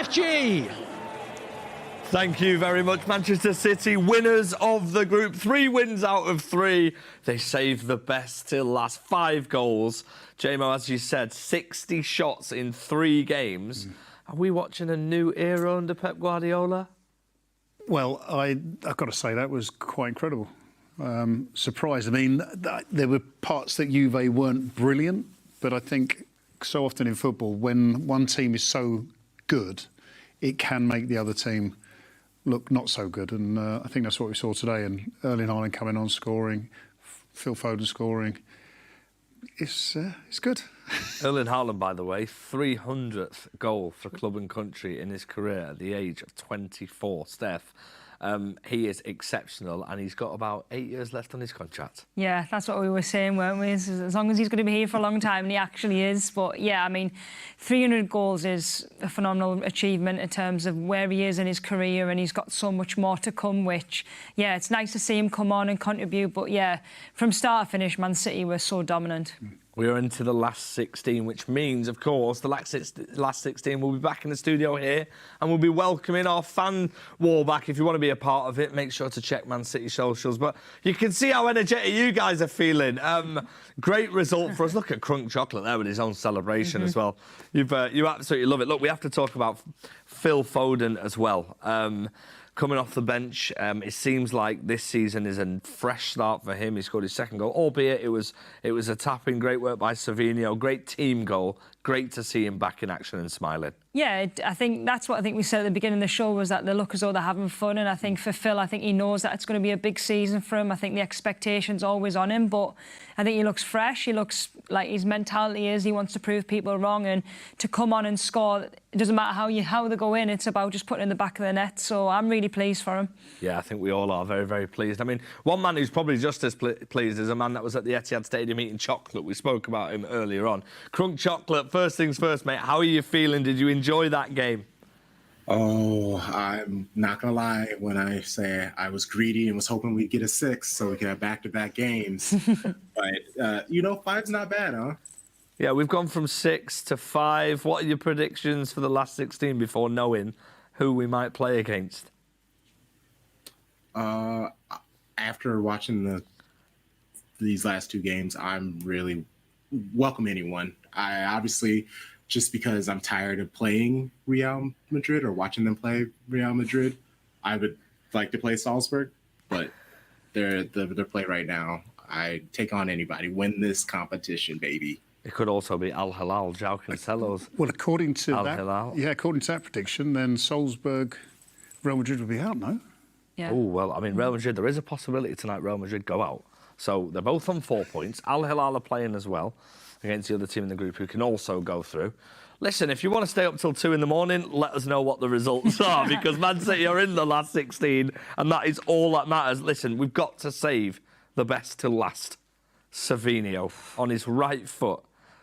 PSG. Thank you very much, Manchester City, winners of the group. 3 wins out of 3. They saved the best till last. 5 goals. JMO, as you said, 60 shots in 3 games. Are we watching a new era under Pep Guardiola? Well, I've got to say that was quite incredible. Surprised. I mean, there were parts that Juve weren't brilliant, but I think so often in football, when one team is so good, it can make the other team look not so good, and I think that's what we saw today. And Erling Haaland coming on, scoring, Phil Foden scoring. It's good. Erling Haaland, by the way, 300th goal for club and country in his career at the age of 24. Steph, he is exceptional, and he's got about 8 years left on his contract. Yeah, that's what we were saying, weren't we? As long as he's going to be here for a long time, and he actually is. But yeah, I mean, 300 goals is a phenomenal achievement in terms of where he is in his career, and he's got so much more to come, which, yeah, it's nice to see him come on and contribute. But yeah, from start to finish, Man City were so dominant. We are into the last 16, which means, of course, the last 16 will be back in the studio here, and we'll be welcoming our fan wall back. If you want to be a part of it, make sure to check Man City socials. But you can see how energetic you guys are feeling. Great result for us. Look at Crunk Chocolate there with his own celebration as well. You absolutely love it. Look, we have to talk about Phil Foden as well. Coming off the bench, it seems like this season is a fresh start for him. He scored his 2nd goal, albeit it was a tap-in. Great work by Savinho, great team goal. Great to see him back in action and smiling. Yeah, I think that's what we said at the beginning of the show, was that they look as though they're having fun. And I think for Phil, I think he knows that it's going to be a big season for him. I think the expectation's always on him, but I think he looks fresh. He looks like his mentality is he wants to prove people wrong, and to come on and score, it doesn't matter how they go in, it's about just putting in the back of the net. So I'm really pleased for him. Yeah, I think we all are very, very pleased. I mean, one man who's probably just as pleased is a man that was at the Etihad Stadium eating chocolate. We spoke about him earlier on. Crunk Chocolate, first things first, mate. How are you feeling? Did you enjoy that game? Oh, I'm not going to lie when I say I was greedy and was hoping we'd get a 6 so we could have back-to-back games. But, 5's not bad, huh? Yeah, we've gone from 6 to 5. What are your predictions for the last 16 before knowing who we might play against? After watching these last 2 games, I'm really welcome anyone. I obviously, just because I'm tired of playing Real Madrid or watching them play Real Madrid, I would like to play Salzburg, but their play right now, I take on anybody. Win this competition, baby. It could also be Al Hilal, João Cancelo's. Well, according to according to that prediction, then Salzburg, Real Madrid would be out, no? Yeah. Oh, well, I mean, Real Madrid, there is a possibility tonight Real Madrid go out. So they're both on 4 points. Al Hilal are playing as well against the other team in the group who can also go through. Listen, if you want to stay up till 2 in the morning, let us know what the results are, because Man City are in the last 16, and that is all that matters. Listen, we've got to save the best till last. Savinho on his right foot.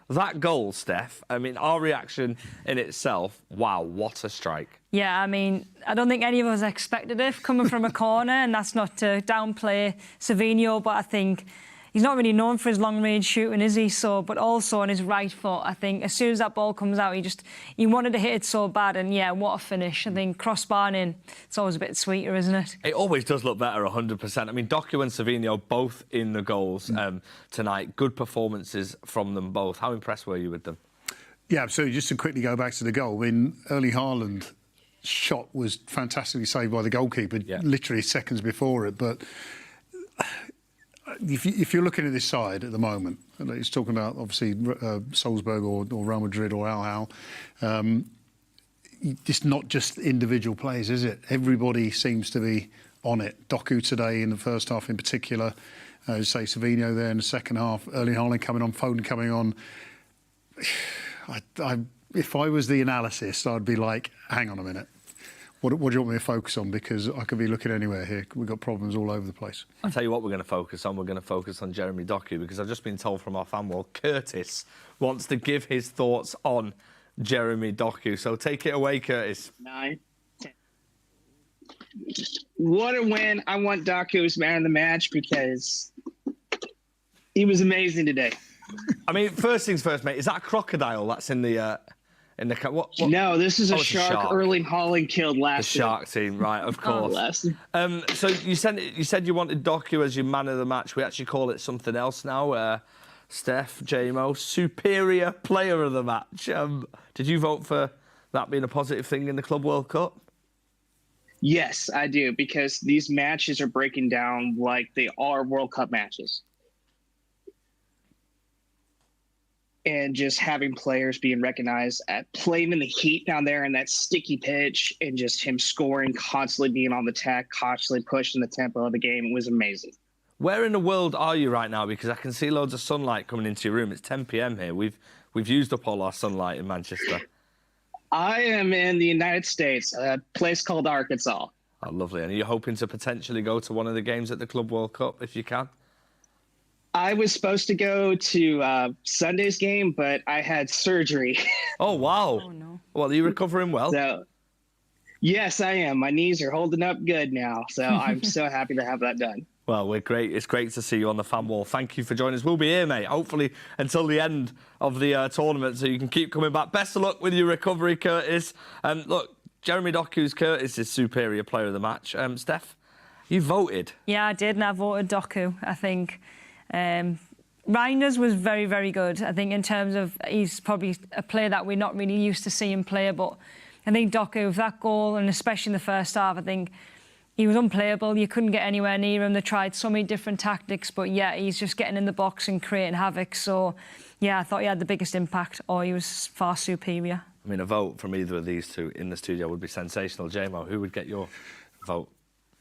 That goal, Steph, I mean, our reaction in itself, wow, what a strike. Yeah, I mean, I don't think any of us expected it coming from a corner, and that's not to downplay Savinho, but I think he's not really known for his long-range shooting, is he? So, but also on his right foot, I think as soon as that ball comes out, he wanted to hit it so bad, and yeah, what a finish. I think crossbar in, it's always a bit sweeter, isn't it? It always does look better, 100%. I mean, Doku and Savinho both in the goals tonight. Good performances from them both. How impressed were you with them? Yeah, absolutely. Just to quickly go back to the goal, Erling Haaland shot was fantastically saved by the goalkeeper, literally seconds before it, but if you're looking at this side at the moment, he's talking about obviously Salzburg or Real Madrid or Al Hilal. It's not just individual players, is it? Everybody seems to be on it. Doku today in the first half in particular, say Savinho there in the second half, Erling Haaland coming on, Foden coming on. If I was the analyst, I'd be like, hang on a minute. What do you want me to focus on? Because I could be looking anywhere here. We've got problems all over the place. I'll tell you what we're going to focus on. We're going to focus on Jeremy Doku, because I've just been told from our fan wall, Curtis wants to give his thoughts on Jeremy Doku. So take it away, Curtis. 9, 10. What a win. I want Doku as man of the match because he was amazing today. I mean, first things first, mate, is that a crocodile that's in the in the cup. What? No, this is a it's shark. Erling Haaland killed The last year. shark team, right? Of course. So you said you wanted Doku as your man of the match. We actually call it something else now. Steph, JMO, superior player of the match. Did you vote for that being a positive thing in the Club World Cup? Yes, I do, because these matches are breaking down like they are World Cup matches. And just having players being recognized at playing in the heat down there in that sticky pitch and just him scoring, constantly being on the attack, constantly pushing the tempo of the game. It was amazing. Where in the world are you right now? Because I can see loads of sunlight coming into your room. It's 10 p.m. here. We've used up all our sunlight in Manchester. I am in the United States, a place called Arkansas. Oh, lovely. And are you hoping to potentially go to one of the games at the Club World Cup if you can? I was supposed to go to Sunday's game, but I had surgery. Oh, wow. Oh, no. Well, are you recovering well? So, yes, I am. My knees are holding up good now. So I'm so happy to have that done. Well, we're great. It's great to see you on the fan wall. Thank you for joining us. We'll be here, mate, hopefully until the end of the tournament, so you can keep coming back. Best of luck with your recovery, Curtis. Look, Jeremy Doku's Curtis' superior player of the match. Steph, you voted. Yeah, I did, and I voted Doku. I think Reinders was very, very good. I think in terms of he's probably a player that we're not really used to seeing play, but I think Doku, with that goal, and especially in the first half, I think he was unplayable. You couldn't get anywhere near him. They tried so many different tactics, but yeah, he's just getting in the box and creating havoc. So yeah, I thought he had the biggest impact, or he was far superior. I mean, a vote from either of these two in the studio would be sensational. JMO, who would get your vote?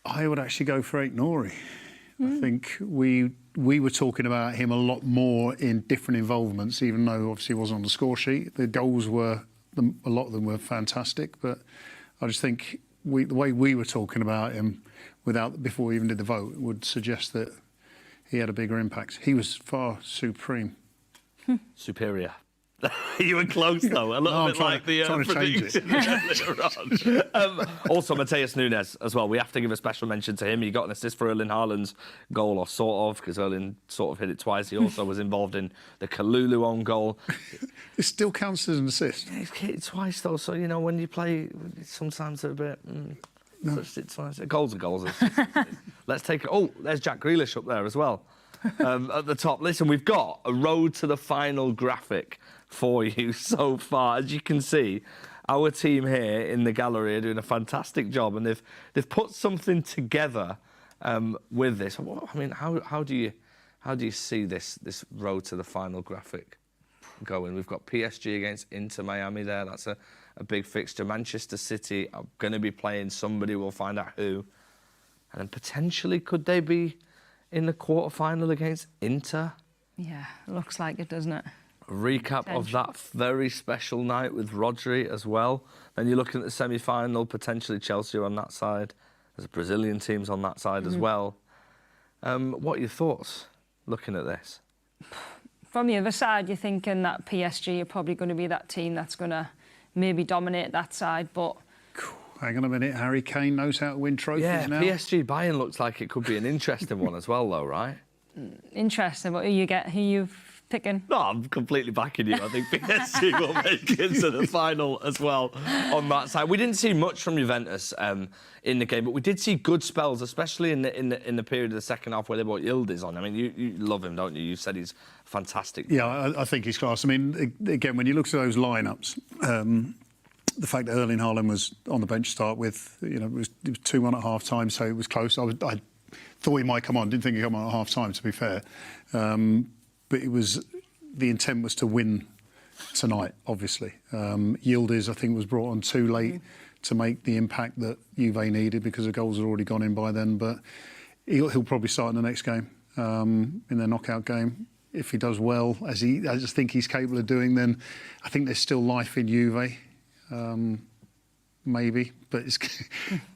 I would actually go for Aït-Nouri. I think we were talking about him a lot more in different involvements, even though obviously he wasn't on the score sheet. The goals were, a lot of them were fantastic, but I just think the way we were talking about him before we even did the vote would suggest that he had a bigger impact. He was far supreme. Superior. You were close, though. A little bit like the prediction earlier on. Also, Mateus Nunes as well. We have to give a special mention to him. He got an assist for Erling Haaland's goal, or sort of, because Erling sort of hit it twice. He also was involved in the Kalulu own goal. It still counts as an assist. Yeah, he's hit it twice, though. So, you know, when you play, sometimes they're a bit... touched it twice. Goals are goals. Let's take it. Oh, there's Jack Grealish up there as well. At the top. Listen, we've got a road to the final graphic for you so far. As you can see, our team here in the gallery are doing a fantastic job, and they've put something together with this. I mean, how do you see this road to the final graphic going? We've got PSG against Inter Miami there. That's a big fixture. Manchester City are going to be playing somebody. We'll find out who. And then potentially, could they be in the quarter-final against Inter? Yeah, looks like it, doesn't it? A recap of that very special night with Rodri as well. Then you're looking at the semi-final, potentially Chelsea are on that side. There's Brazilian teams on that side as well. What are your thoughts looking at this? From the other side, you're thinking that PSG are probably going to be that team that's going to maybe dominate that side, but... Hang on a minute, Harry Kane knows how to win trophies now. Yeah, PSG Bayern looks like it could be an interesting one as well, though, right? Interesting. What who you picking? No, I'm completely backing you. I think PSG will make it to the final as well on that side. We didn't see much from Juventus in the game, but we did see good spells, especially in the period of the second half where they brought Yildiz on. I mean, you love him, don't you? You said he's fantastic. Yeah, I think he's class. I mean, again, when you look at those lineups, the fact that Erling Haaland was on the bench to start with, it was 2-1 at half time, so it was close. I thought he might come on. Didn't think he'd come on at half time, to be fair. But the intent was to win tonight, obviously. Yildiz, I think, was brought on too late to make the impact that Juve needed because the goals had already gone in by then. But he'll probably start in the next game, in their knockout game. If he does well, as I just think he's capable of doing, then I think there's still life in Juve. Maybe, but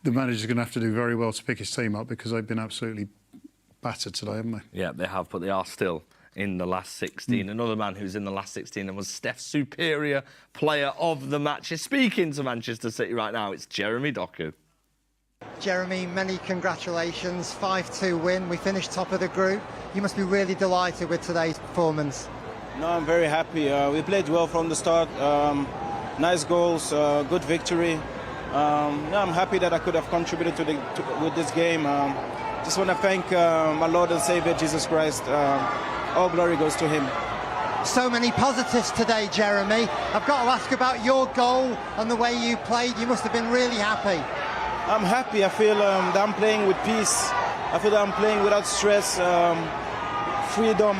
the manager's going to have to do very well to pick his team up because they've been absolutely battered today, haven't they? Yeah, they have, but they are still in the last 16. Another man who's in the last 16 and was Steph's superior player of the match is speaking to Manchester City right now. It's Jeremy Doku. Jeremy, many congratulations. 5-2 win. We finished top of the group. You must be really delighted with today's performance. No, I'm very happy. We played well from the start. nice goals, good victory. I'm happy that I could have contributed with this game. Just want to thank my Lord and Savior Jesus Christ. All glory goes to him. So many positives today, Jeremy. I've got to ask about your goal and the way you played. You must have been really happy. I'm happy. I feel that I'm playing with peace. I feel that I'm playing without stress, freedom.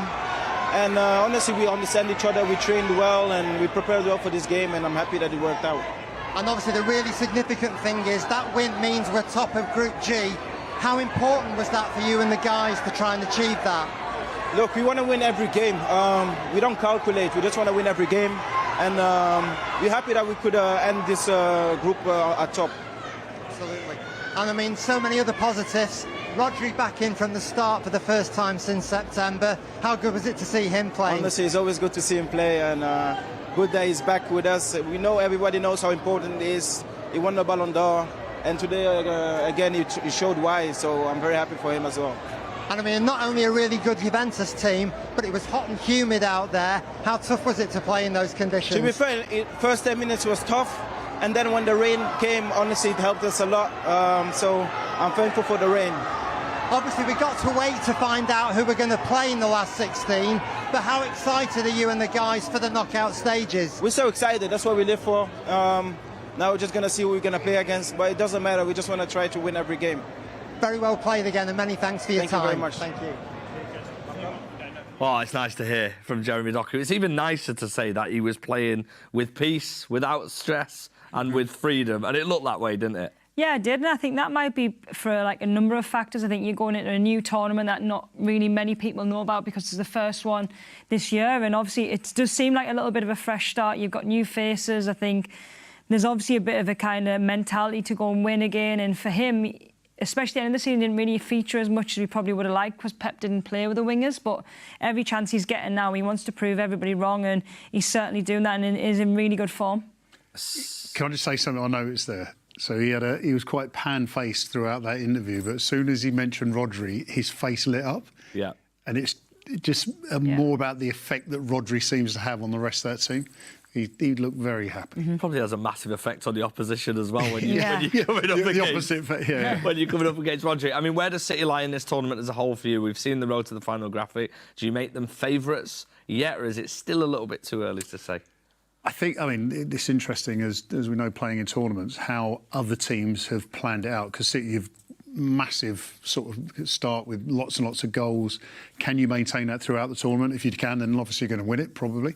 And honestly, we understand each other. We trained well and we prepared well for this game, and I'm happy that it worked out. And obviously the really significant thing is that win means we're top of Group G. How important was that for you and the guys to try and achieve that? Look, we want to win every game. We don't calculate. We just want to win every game. And we're happy that we could end this group at top. Absolutely. And I mean, so many other positives. Rodri back in from the start for the first time since September. How good was it to see him playing? Honestly, it's always good to see him play. And good that he's back with us. We know everybody knows how important it is. He won the Ballon d'Or. And today, again, he showed why. So I'm very happy for him as well. And I mean, not only a really good Juventus team, but it was hot and humid out there. How tough was it to play in those conditions? To be fair, first 10 minutes was tough. And then when the rain came, honestly, it helped us a lot. So I'm thankful for the rain. Obviously, we got to wait to find out who we're going to play in the last 16. But how excited are you and the guys for the knockout stages? We're so excited. That's what we live for. Now we're just going to see who we're going to play against. But it doesn't matter. We just want to try to win every game. Very well played again, and many thanks for your time. Thank you very much. Thank you. Oh, it's nice to hear from Jeremy Doku. It's even nicer to say that he was playing with peace, without stress, and with freedom. And it looked that way, didn't it? Yeah, it did, and I think that might be for like a number of factors. I think you're going into a new tournament that not really many people know about because it's the first one this year, and obviously it does seem like a little bit of a fresh start. You've got new faces. I think there's obviously a bit of a kind of mentality to go and win again, and for him, especially the end of the season, didn't really feature as much as we probably would have liked because Pep didn't play with the wingers. But every chance he's getting now, he wants to prove everybody wrong, and he's certainly doing that and is in really good form. Can I just say something I noticed there? So he was quite pan-faced throughout that interview, but as soon as he mentioned Rodri, his face lit up. Yeah. And it's just more about the effect that Rodri seems to have on the rest of that team. He looked very happy. Mm-hmm. Probably has a massive effect on the opposition as well when, Yeah. when you're coming up The against... opposite, yeah. When you're coming up against Rodri. I mean, where does City lie in this tournament as a whole for you? We've seen the road to the final graphic. Do you make them favourites yet, or is it still a little bit too early to say? I mean, it's interesting, as we know, playing in tournaments, how other teams have planned it out. Because City have massive sort of start with lots and lots of goals. Can you maintain that throughout the tournament? If you can, then obviously you're going to win it, probably.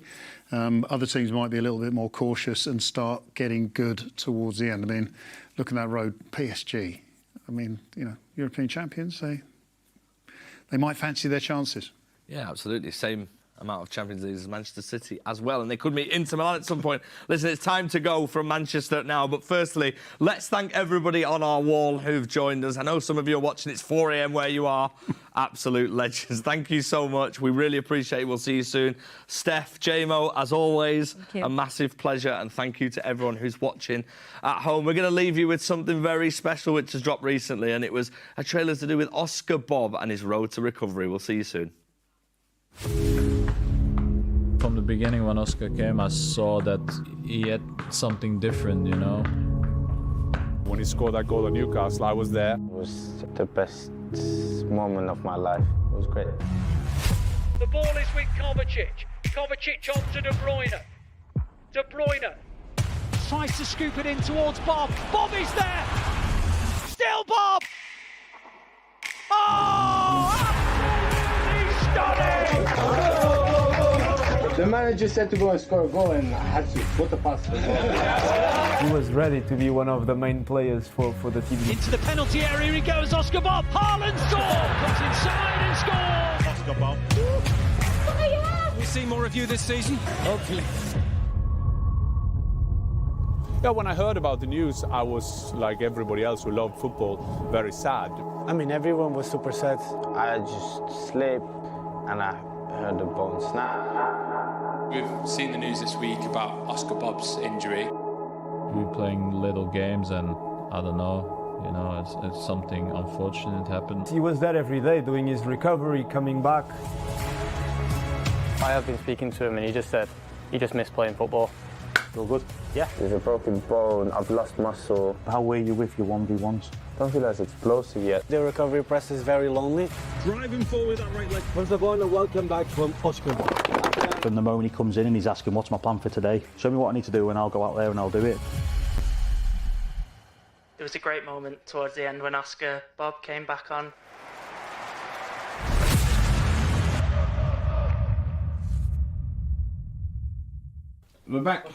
Other teams might be a little bit more cautious and start getting good towards the end. I mean, look at that road, PSG. I mean, you know, European champions, they might fancy their chances. Yeah, absolutely. Same amount of Champions League as Manchester City as well, and they could meet Inter Milan at some point. Listen, it's time to go from Manchester now, but firstly, let's thank everybody on our wall who've joined us. I know some of you are watching, it's 4 a.m. where you are. Absolute legends. Thank you so much. We really appreciate it. We'll see you soon. Steph, JMO, as always, a massive pleasure, and thank you to everyone who's watching at home. We're going to leave you with something very special which has dropped recently, and it was a trailer to do with Oscar Bobb and his road to recovery. We'll see you soon. From the beginning, when Oscar came, I saw that he had something different, you know. When he scored that goal at Newcastle, I was there. It was the best moment of my life. It was great. The ball is with Kovacic. Kovacic on to De Bruyne. De Bruyne tries to scoop it in towards Bobb. Bobb is there. Still Bobb. Oh, absolutely stunning. The manager said to go and score a goal, and I had to. What a pass. He was ready to be one of the main players for the team. Into the penalty area he goes, Oscar Bobb. Haaland scores, comes inside and scores. Oscar Bobb. Oh, yeah. We'll see more of you this season. Hopefully. Yeah, when I heard about the news, I was, like everybody else who loved football, very sad. I mean, everyone was super sad. I just slept, and I heard the bone snap. We've seen the news this week about Oscar Bobb's injury. We're playing little games, and I don't know, you know, it's something unfortunate happened. He was there every day doing his recovery, coming back. I have been speaking to him, and he just said he just missed playing football. All good. Yeah. There's a broken bone, I've lost muscle. How were you with your 1v1s? Don't feel as explosive yet. The recovery press is very lonely. Driving forward that right leg. Once I'm going to welcome back from Oscar. From the moment he comes in and he's asking, what's my plan for today? Show me what I need to do and I'll go out there and I'll do it. It was a great moment towards the end when Oscar Bobb came back on. We're back.